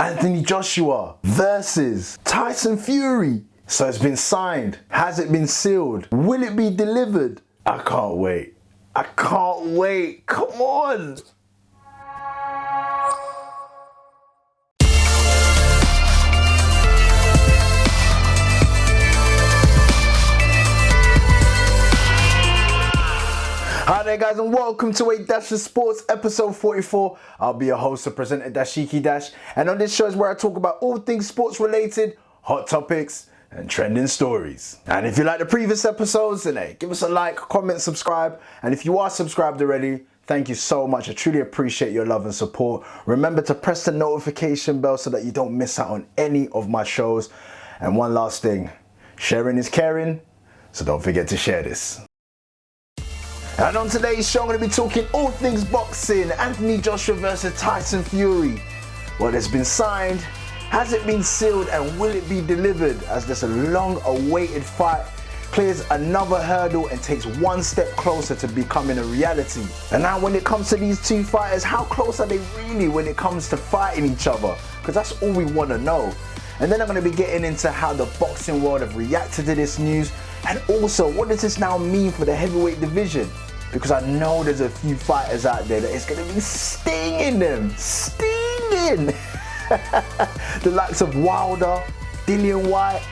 Anthony Joshua versus Tyson Fury. So it's been signed. Has it been sealed? Will it be delivered? I can't wait. I can't wait. Come on. Hi there guys, and welcome to A Dash of Sports episode 44. I'll be your host and presenter Dashiki Dash, and on this show is where I talk about all things sports related, hot topics and trending stories. And if you like the previous episodes, then hey, give us a like, comment, subscribe, and if you are subscribed already, thank you so much. I truly appreciate your love and support. Remember to press the notification bell so that you don't miss out on any of my shows. And one last thing, sharing is caring, so don't forget to share this. And on today's show, I'm going to be talking all things boxing. Anthony Joshua versus Tyson Fury. Well, it's been signed. Has it been sealed, and will it be delivered? As this long-awaited fight clears another hurdle and takes one step closer to becoming a reality. And now when it comes to these two fighters, how close are they really when it comes to fighting each other? Because that's all we want to know. And then I'm going to be getting into how the boxing world have reacted to this news, and also what does this now mean for the heavyweight division? Because I know there's a few fighters out there that it's going to be stinging them. Stinging! The likes of Wilder, Dillian White,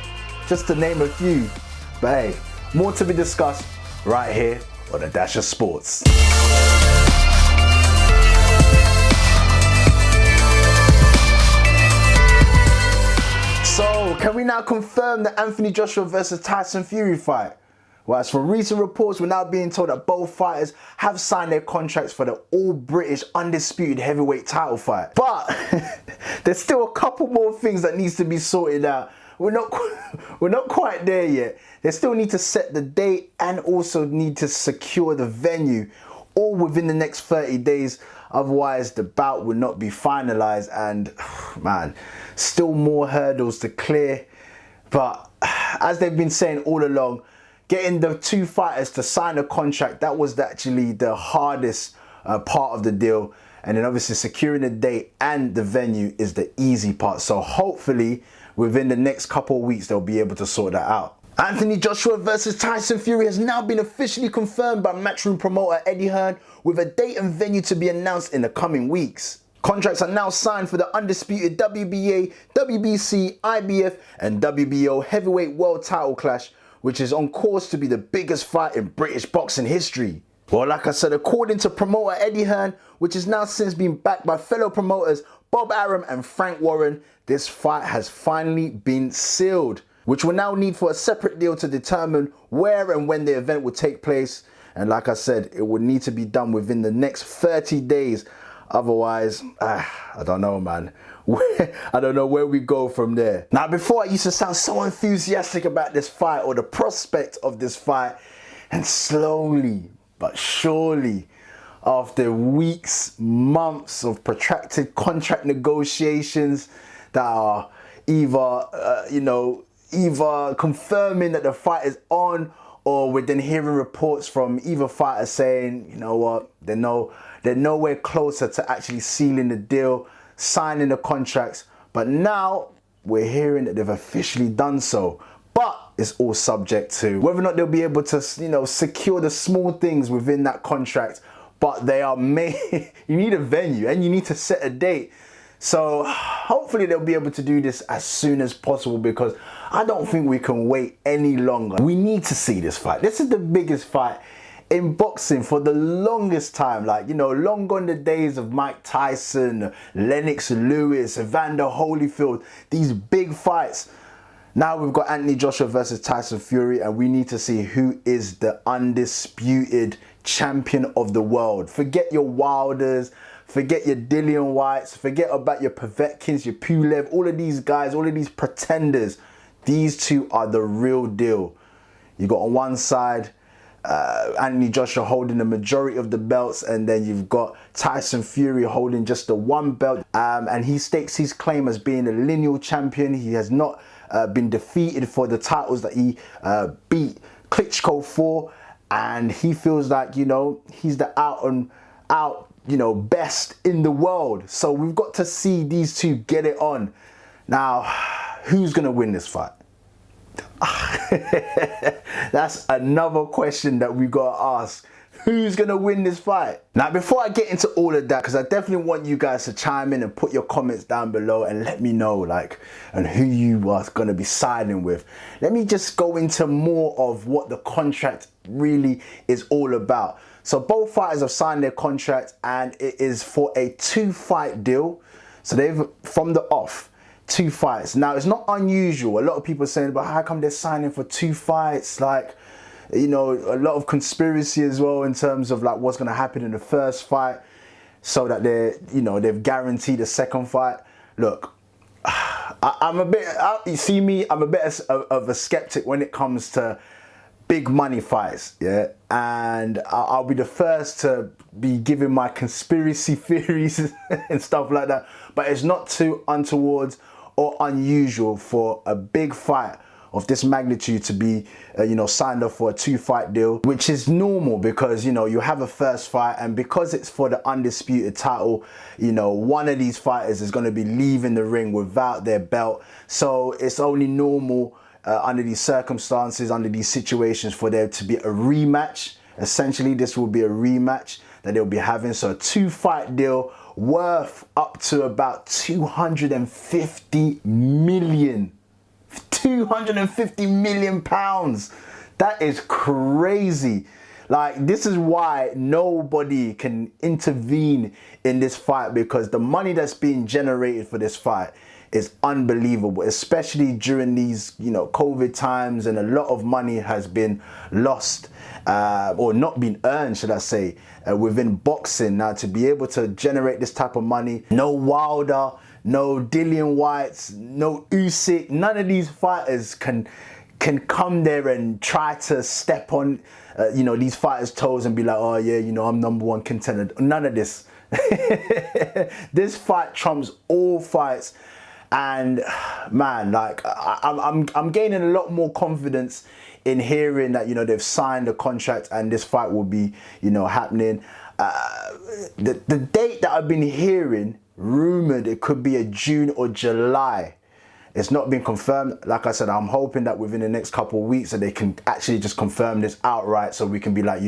just to name a few. But hey, more to be discussed right here on A Dash of Sports. So, can we now confirm the Anthony Joshua versus Tyson Fury fight? Well, as from recent reports, we're now being told that both fighters have signed their contracts for the all-British undisputed heavyweight title fight. But there's still a couple more things that needs to be sorted out. We're not quite there yet. They still need to set the date and also need to secure the venue, all within the next 30 days. Otherwise, the bout will not be finalized, and man, still more hurdles to clear. But as they've been saying all along, getting the two fighters to sign a contract, that was actually the hardest part of the deal. And then obviously securing the date and the venue is the easy part. So hopefully within the next couple of weeks, they'll be able to sort that out. Anthony Joshua versus Tyson Fury has now been officially confirmed by Matchroom promoter Eddie Hearn, with a date and venue to be announced in the coming weeks. Contracts are now signed for the undisputed WBA, WBC, IBF and WBO heavyweight world title clash, which is on course to be the biggest fight in British boxing history. Well, like I said, according to promoter Eddie Hearn, which has now since been backed by fellow promoters Bob Arum and Frank Warren, this fight has finally been sealed, which will now need for a separate deal to determine where and when the event will take place. And like I said, it would need to be done within the next 30 days. Otherwise, I don't know, man. I don't know where we go from there. Now, before I used to sound so enthusiastic about this fight or the prospect of this fight, and slowly but surely, after weeks, months of protracted contract negotiations that are either confirming that the fight is on, or we're then hearing reports from either fighter saying, you know what, they're nowhere closer to actually sealing the deal, signing the contracts. But now we're hearing that they've officially done so. But it's all subject to whether or not they'll be able to, secure the small things within that contract. But they are made. You need a venue and you need to set a date. So hopefully they'll be able to do this as soon as possible, because I don't think we can wait any longer. We need to see this fight. This is the biggest fight in boxing for the longest time. Long gone the days of Mike Tyson, Lennox Lewis, Evander Holyfield, these big fights. Now we've got Anthony Joshua versus Tyson Fury, and we need to see who is the undisputed champion of the world. Forget your Wilders, forget your Dillian Whites, forget about your Povetkins, your Pulev, all of these guys, all of these pretenders. These two are the real deal. You got on one side Anthony Joshua holding the majority of the belts, and then you've got Tyson Fury holding just the one belt, and he stakes his claim as being a lineal champion. He has not been defeated for the titles that he beat Klitschko for, and he feels like, he's the out best in the world. So we've got to see these two get it on. Now, who's going to win this fight? That's another question that we've got to ask. Who's going to win this fight? Now, before I get into all of that, because I definitely want you guys to chime in and put your comments down below and let me know, and who you are going to be siding with. Let me just go into more of what the contract really is all about. So both fighters have signed their contract, and it is for a 2-fight deal. So they've, from the off, 2 fights. Now, it's not unusual. A lot of people are saying, but how come they're signing for 2 fights? A lot of conspiracy as well in terms of what's going to happen in the first fight, so that they've guaranteed a second fight. Look, I'm a bit, you see me, I'm a bit of a skeptic when it comes to big money fights, yeah? And I'll be the first to be giving my conspiracy theories and stuff like that. But it's not too untoward or unusual for a big fight of this magnitude to be, signed up for a 2-fight deal, which is normal because, you have a first fight, and because it's for the undisputed title, one of these fighters is going to be leaving the ring without their belt. So it's only normal under these circumstances, under these situations, for there to be a rematch. Essentially, this will be a rematch that they'll be having. So a 2-fight deal worth up to about 250 million. 250 million pounds. That is crazy. This is why nobody can intervene in this fight, because the money that's being generated for this fight is unbelievable, especially during these COVID times, and a lot of money has been lost or not been earned, should I say, within boxing. Now, to be able to generate this type of money, no Wilder, no Dillian Whites, no Usyk, none of these fighters can come there and try to step on these fighters' toes and be like, oh yeah, I'm #1 contender. None of this. This fight trumps all fights. And man, I'm gaining a lot more confidence in hearing that they've signed a contract and this fight will be happening. The date that I've been hearing rumored, it could be a June or July. It's not been confirmed. Like I said, I'm hoping that within the next couple of weeks that they can actually just confirm this outright, so we can be like,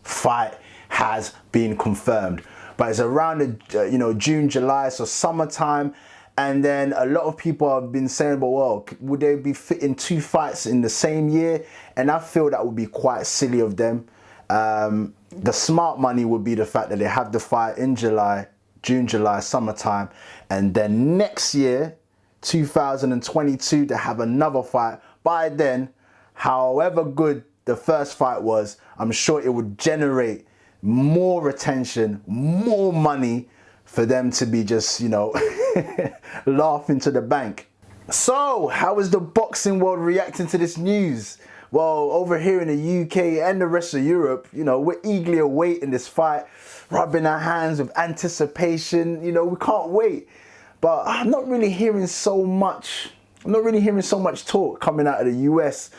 fight has been confirmed. But it's around the June, July, so summertime. And then a lot of people have been saying, but well, would they be fitting 2 fights in the same year? And I feel that would be quite silly of them. The smart money would be the fact that they have the fight in July, June, July, summertime, and then next year, 2022, to have another fight. By then, however good the first fight was, I'm sure it would generate more attention, more money for them to be just, laughing to the bank. So, how is the boxing world reacting to this news? Well, over here in the UK and the rest of Europe, we're eagerly awaiting this fight, rubbing our hands with anticipation. We can't wait. But I'm not really hearing so much. I'm not really hearing so much talk coming out of the US.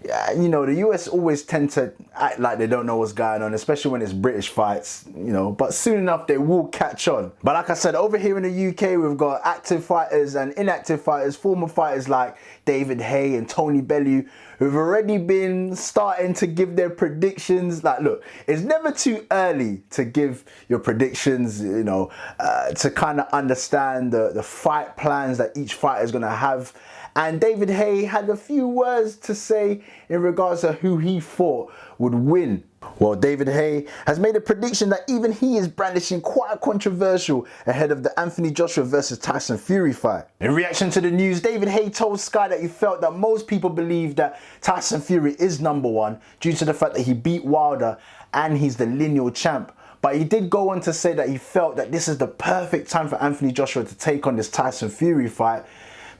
Yeah, the US always tend to act like they don't know what's going on, especially when it's British fights, but soon enough they will catch on. But like I said, over here in the UK, we've got active fighters and inactive fighters, former fighters like David Haye and Tony Bellew, who've already been starting to give their predictions. Look, it's never too early to give your predictions, to kind of understand the fight plans that each fighter is going to have. And David Haye had a few words to say in regards to who he thought would win. Well, David Haye has made a prediction that even he is brandishing quite controversial ahead of the Anthony Joshua versus Tyson Fury fight. In reaction to the news, David Haye told Sky that he felt that most people believe that Tyson Fury is #1 due to the fact that he beat Wilder and he's the lineal champ. But he did go on to say that he felt that this is the perfect time for Anthony Joshua to take on this Tyson Fury fight,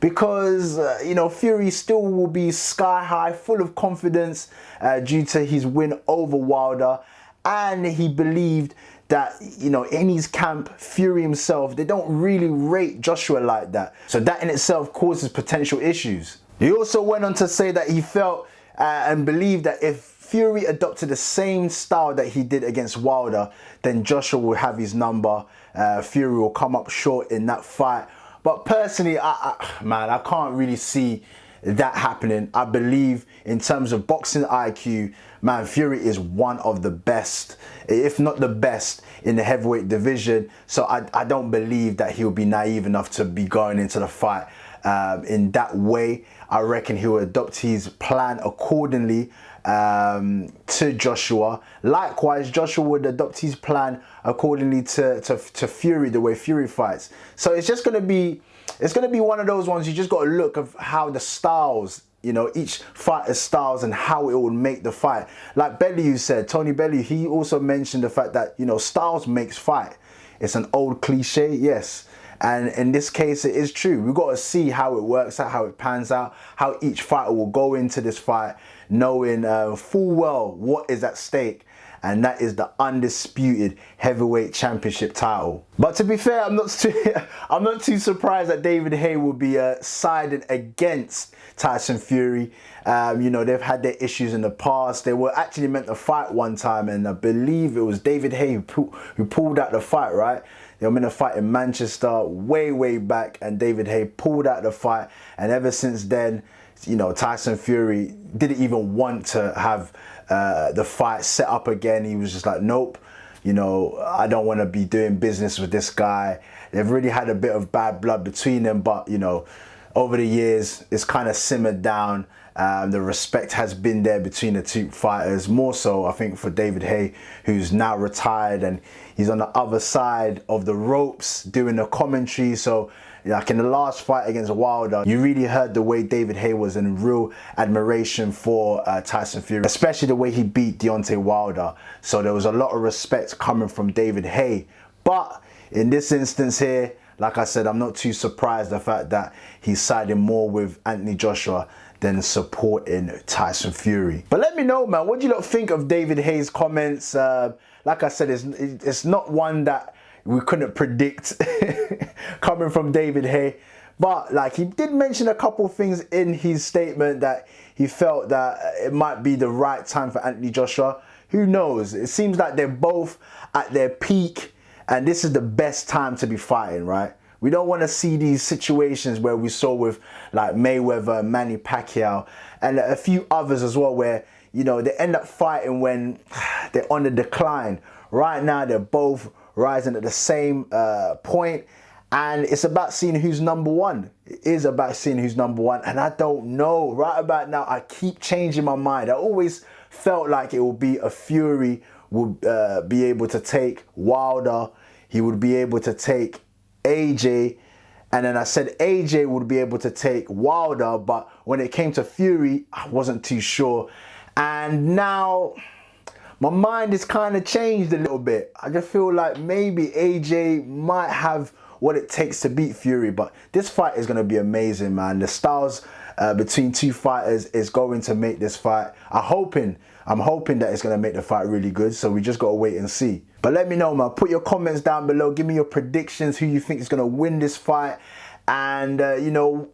because Fury still will be sky high, full of confidence due to his win over Wilder, and he believed that in his camp, Fury himself, they don't really rate Joshua like that, so that in itself causes potential issues. He also went on to say that he felt and believed that if Fury adopted the same style that he did against Wilder, then Joshua will have his number. Fury will come up short in that fight. But personally, I can't really see that happening. I believe in terms of boxing IQ, man, Fury is one of the best, if not the best, in the heavyweight division. So I don't believe that he'll be naive enough to be going into the fight in that way. I reckon he'll adopt his plan accordingly to Joshua. Likewise, Joshua would adopt his plan accordingly to Fury, the way Fury fights. So it's just going to be, one of those ones you just got to look of how the styles, you know, each fighter's styles and how it would make the fight. Like Bellew said, Tony Bellew, he also mentioned the fact that, you know, styles makes fight. It's an old cliche, yes. And in this case, it is true. We've got to see how it works out, how it pans out, how each fighter will go into this fight, knowing full well what is at stake. And that is the undisputed heavyweight championship title. But to be fair, I'm not too surprised that David Haye will be sided against Tyson Fury. You know, they've had their issues in the past. They were actually meant to fight one time, and I believe it was David Haye who pulled out the fight, right? They were meant to fight in Manchester way back, and David Haye pulled out the fight. And ever since then, you know, Tyson Fury didn't even want to have the fight set up again. He was just like, nope, you know, I don't want to be doing business with this guy. They've really had a bit of bad blood between them, but, you know, over the years, it's kind of simmered down. The respect has been there between the two fighters, more so I think for David Haye, who's now retired and he's on the other side of the ropes doing the commentary. So like in the last fight against Wilder, you really heard the way David Haye was in real admiration for Tyson Fury, especially the way he beat Deontay Wilder. So there was a lot of respect coming from David Haye. But in this instance here, like I said, I'm not too surprised the fact that he's siding more with Anthony Joshua than supporting Tyson Fury. But let me know, man, what do you lot think of David Haye's comments? Like I said, it's not one that we couldn't predict coming from David Haye. But like, he did mention a couple things in his statement that he felt that it might be the right time for Anthony Joshua. Who knows? It seems like they're both at their peak, and this is the best time to be fighting, right? We don't want to see these situations where we saw with like Mayweather, Manny Pacquiao, and a few others as well, where, you know, they end up fighting when they're on the decline. Right now, they're both rising at the same point, and it's about seeing who's number one. It is about seeing who's number one, and I don't know. Right about now, I keep changing my mind. I always felt like it would be a Fury would be able to take Wilder. He would be able to take AJ, and then I said AJ would be able to take Wilder, but when it came to Fury, I wasn't too sure. And now my mind is kind of changed a little bit. I just feel like maybe AJ might have what it takes to beat Fury, but this fight is going to be amazing, man. The styles between two fighters is going to make this fight. I'm hoping that it's going to make the fight really good, so we just got to wait and see. But let me know, man. Put your comments down below. Give me your predictions, who you think is going to win this fight, and you know,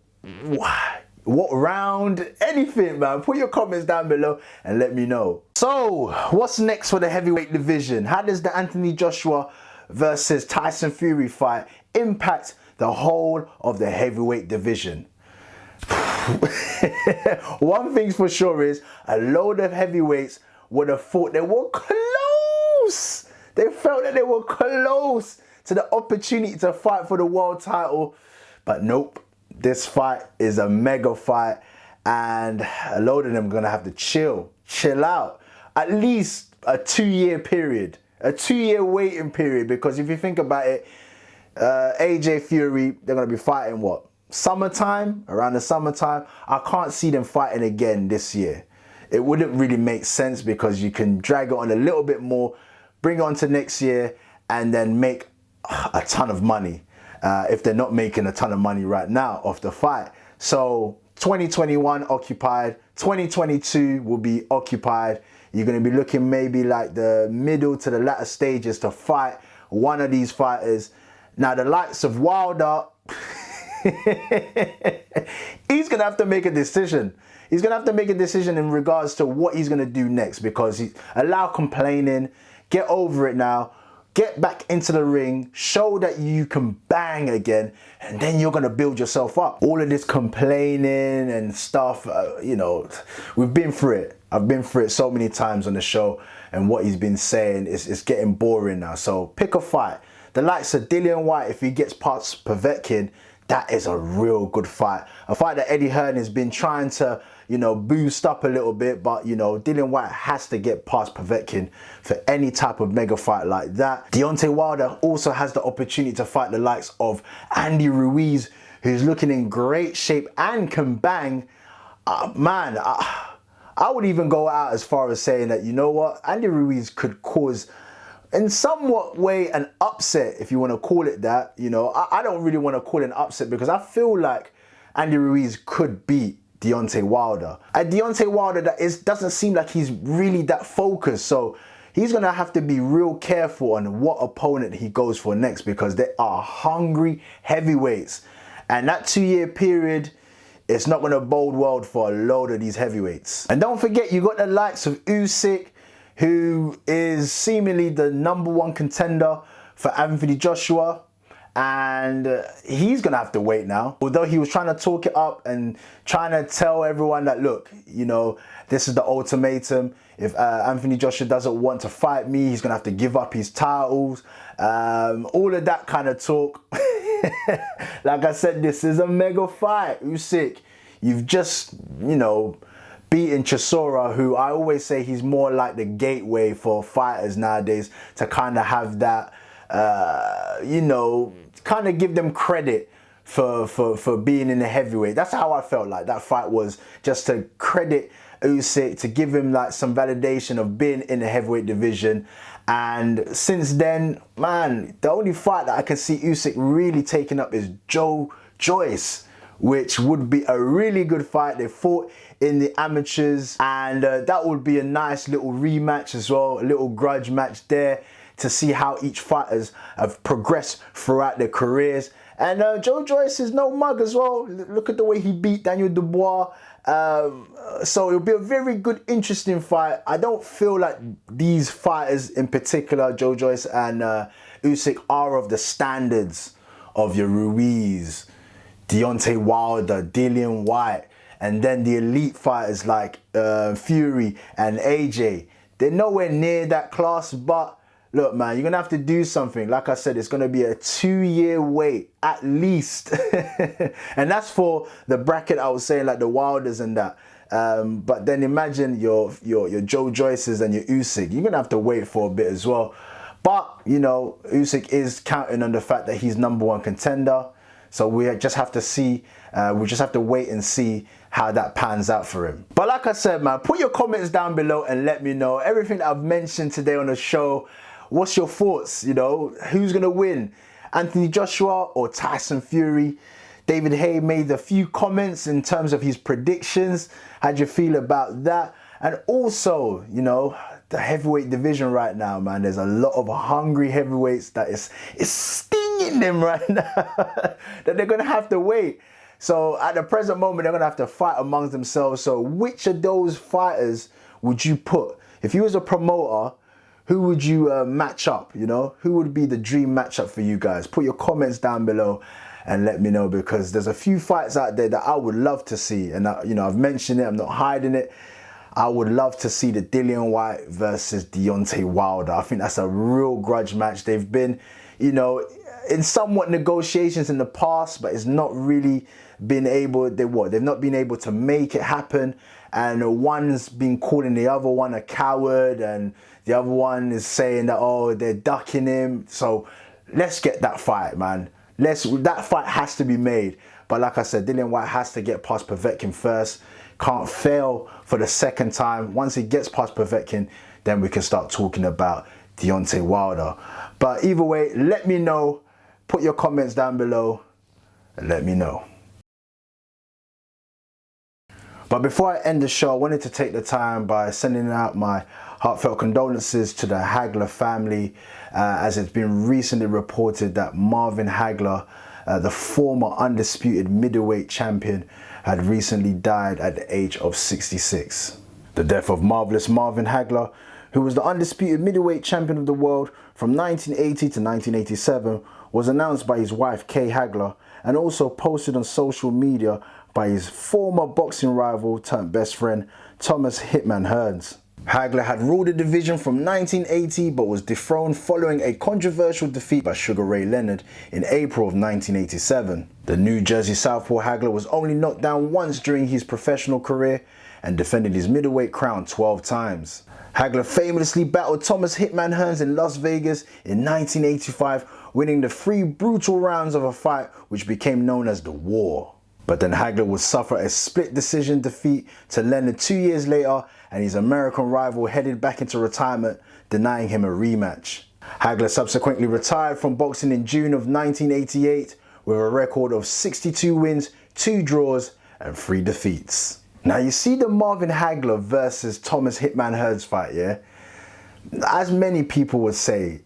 what round, anything, man. Put your comments down below and let me know. So what's next for the heavyweight division? How does the Anthony Joshua versus Tyson Fury fight impact the whole of the heavyweight division? One thing's for sure is a load of heavyweights would have thought they were close. They felt that they were close to the opportunity to fight for the world title, but nope. This fight is a mega fight, and a load of them are gonna have to chill out. At least a 2-year period, a 2-year waiting period, because if you think about it, AJ Fury, they're gonna be fighting what? Summertime, around the summertime. I can't see them fighting again this year. It wouldn't really make sense, because you can drag it on a little bit more, bring it on to next year, and then make a ton of money. If they're not making a ton of money right now off the fight. So 2021 occupied, 2022 will be occupied. You're going to be looking maybe like the middle to the latter stages to fight one of these fighters. Now the likes of Wilder, He's going to have to make a decision. He's going to have to make a decision in regards to what he's going to do next, because allow complaining, get over it now, get back into the ring, show that you can bang again, and then you're going to build yourself up. All of this complaining and stuff, you know, we've been through it. I've been through it so many times on the show, and what he's been saying is getting boring now. So pick a fight. The likes of Dillian Whyte, if he gets past Povetkin, that is a real good fight. A fight that Eddie Hearn has been trying to, you know, boost up a little bit, but, you know, Dillian Whyte has to get past Povetkin for any type of mega fight like that. Deontay Wilder also has the opportunity to fight the likes of Andy Ruiz, who's looking in great shape and can bang. Man, I would even go out as far as saying that, you know what, Andy Ruiz could cause, in somewhat way, an upset, if you want to call it that. You know, I don't really want to call it an upset, because I feel like Andy Ruiz could beat Deontay Wilder. And Deontay Wilder, doesn't seem like he's really that focused. So he's going to have to be real careful on what opponent he goes for next, because they are hungry heavyweights. And that 2-year period, it's not going to bode well for a load of these heavyweights. And don't forget, you got the likes of Usyk, who is seemingly the #1 contender for Anthony Joshua. And he's going to have to wait now. Although he was trying to talk it up and trying to tell everyone that, look, you know, this is the ultimatum. If Anthony Joshua doesn't want to fight me, he's going to have to give up his titles. All of that kind of talk. Like I said, this is a mega fight. Usyk, you've just, you know, beaten Chisora, who I always say he's more like the gateway for fighters nowadays to kind of have that, you know, kind of give them credit for being in the heavyweight. That's how I felt like that fight was, just to credit Usyk, to give him like some validation of being in the heavyweight division. And since then, man, the only fight that I can see Usyk really taking up is Joe Joyce, which would be a really good fight. They fought in the amateurs, and that would be a nice little rematch as well, a little grudge match there to see how each fighters have progressed throughout their careers. And Joe Joyce is no mug as well. Look at the way he beat Daniel Dubois. So it'll be a very good, interesting fight. I don't feel like these fighters in particular, Joe Joyce and Usyk, are of the standards of your Ruiz, Deontay Wilder, Dillian Whyte, and then the elite fighters like Fury and AJ. They're nowhere near that class, but look, man, you're going to have to do something. Like I said, it's going to be a 2-year wait, at least. And that's for the bracket I was saying, like the Wilders and that. But then imagine your Joe Joyces and your Usyk. You're going to have to wait for a bit as well. But, you know, Usyk is counting on the fact that he's #1 contender. So we just have to see, we just have to wait and see how that pans out for him. But like I said, man, put your comments down below and let me know everything that I've mentioned today on the show. What's your thoughts? You know, who's going to win? Anthony Joshua or Tyson Fury? David Hay made a few comments in terms of his predictions. How'd you feel about that? And also, you know, the heavyweight division right now, man, there's a lot of hungry heavyweights that is stinging them right now that they're going to have to wait. So at the present moment, they're going to have to fight amongst themselves. So which of those fighters would you put? If you was a promoter, who would you match up, you know? Who would be the dream matchup for you guys? Put your comments down below and let me know, because there's a few fights out there that I would love to see. And, you know, I've mentioned it, I'm not hiding it. I would love to see the Dillian Whyte versus Deontay Wilder. I think that's a real grudge match. They've been, you know, in somewhat negotiations in the past, but it's not really been able, they've not been able to make it happen. And one's been calling the other one a coward, and the other one is saying that, oh, they're ducking him. So let's get that fight, man. That fight has to be made. But like I said, Dillian Whyte has to get past Povetkin first. Can't fail for the second time. Once he gets past Povetkin, then we can start talking about Deontay Wilder. But either way, let me know. Put your comments down below and let me know. But before I end the show, I wanted to take the time by sending out my heartfelt condolences to the Hagler family, as it's been recently reported that Marvin Hagler the former undisputed middleweight champion, had recently died at the age of 66. The death of marvelous Marvin Hagler, who was the undisputed middleweight champion of the world from 1980 to 1987, was announced by his wife Kay Hagler and also posted on social media by his former boxing rival turned best friend Thomas Hitman Hearn. Hagler had ruled the division from 1980 but was dethroned following a controversial defeat by Sugar Ray Leonard in April of 1987. The New Jersey southpaw Hagler was only knocked down once during his professional career and defended his middleweight crown 12 times. Hagler famously battled Thomas Hitman Hearn in Las Vegas in 1985, winning the 3 brutal rounds of a fight which became known as the War. But then Hagler would suffer a split decision defeat to Leonard 2 years later, and his American rival headed back into retirement, denying him a rematch. Hagler subsequently retired from boxing in June of 1988 with a record of 62 wins, 2 draws and 3 defeats. Now you see the Marvin Hagler versus Thomas Hitman Hearn fight, yeah? As many people would say,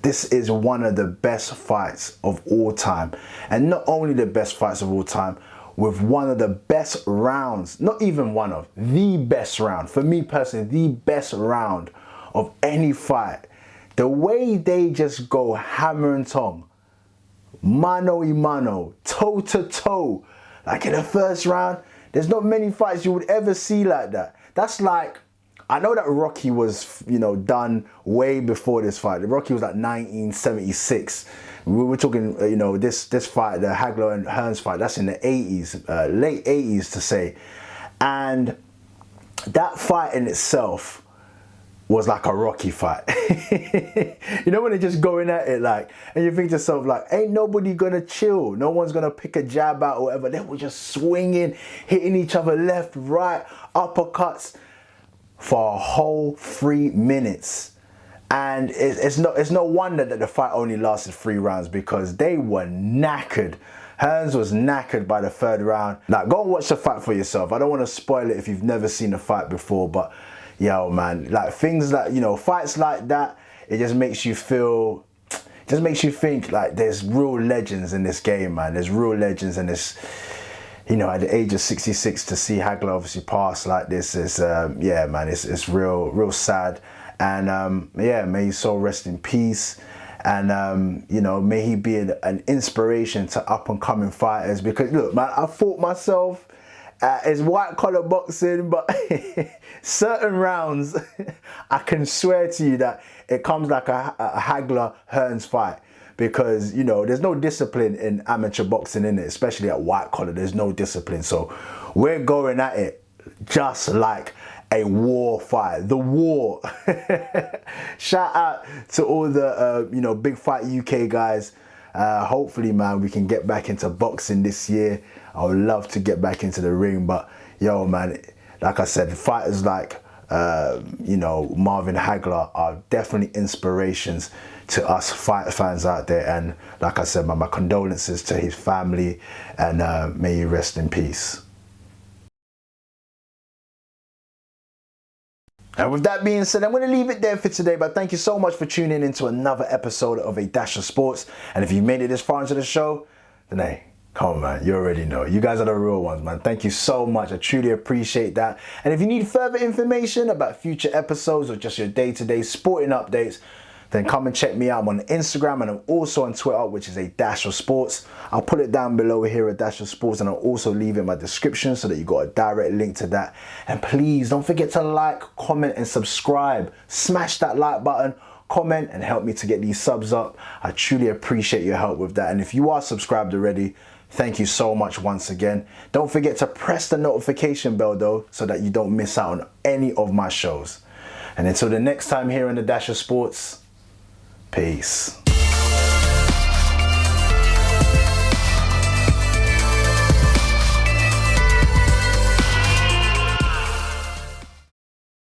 this is one of the best fights of all time. And not only the best fights of all time, with one of the best rounds, not even one of, the best round, for me personally, the best round of any fight. The way they just go hammer and tong, mano y mano, toe to toe, like in the first round, there's not many fights you would ever see like that. That's like, I know that Rocky was, done way before this fight. Rocky was like 1976. We were talking, this fight, the Hagler and Hearns fight, that's in the 80s, late 80s to say. And that fight in itself was like a Rocky fight. When they're just going at it like, and you think to yourself like, ain't nobody gonna chill. No one's gonna pick a jab out or whatever. They were just swinging, hitting each other left, right, uppercuts for a whole 3 minutes. And it's no wonder that the fight only lasted 3 rounds, because they were knackered. Hearns was knackered by the 3rd round. Now go and watch the fight for yourself. I don't want to spoil it if you've never seen the fight before, but yo man, like things like, fights like that, it just makes you feel, just makes you think like there's real legends in this game, man. There's real legends in this. At the age of 66 to see Hagler obviously pass like this is, yeah, man, it's real sad. And yeah, may his soul rest in peace. And may he be an inspiration to up and coming fighters. Because look, man, I fought myself. It's white collar boxing, but certain rounds, I can swear to you that it comes like a Hagler Hearns fight. Because, there's no discipline in amateur boxing, in it, especially at white collar. There's no discipline. So we're going at it just like a war fight. The war. Shout out to all the, Big Fight UK guys. Hopefully, man, we can get back into boxing this year. I would love to get back into the ring. But, yo, man, like I said, fighters like, Marvin Hagler are definitely inspirations to us fight fans out there. And like I said, my condolences to his family, and may he rest in peace. And with that being said, I'm going to leave it there for today, but thank you so much for tuning in to another episode of A Dash of Sports. And if you made it this far into the show, then hey, come on, man, you already know. You guys are the real ones, man. Thank you so much. I truly appreciate that. And if you need further information about future episodes or just your day-to-day sporting updates, then come and check me out. I'm on Instagram and I'm also on Twitter, which is A Dash of Sports. I'll put it down below here, A Dash of Sports, and I'll also leave it in my description so that you got a direct link to that. And please don't forget to like, comment and subscribe. Smash that like button, comment and help me to get these subs up. I truly appreciate your help with that. And if you are subscribed already, thank you so much once again. Don't forget to press the notification bell though, so that you don't miss out on any of my shows. And until the next time here on The Dash of Sports, peace.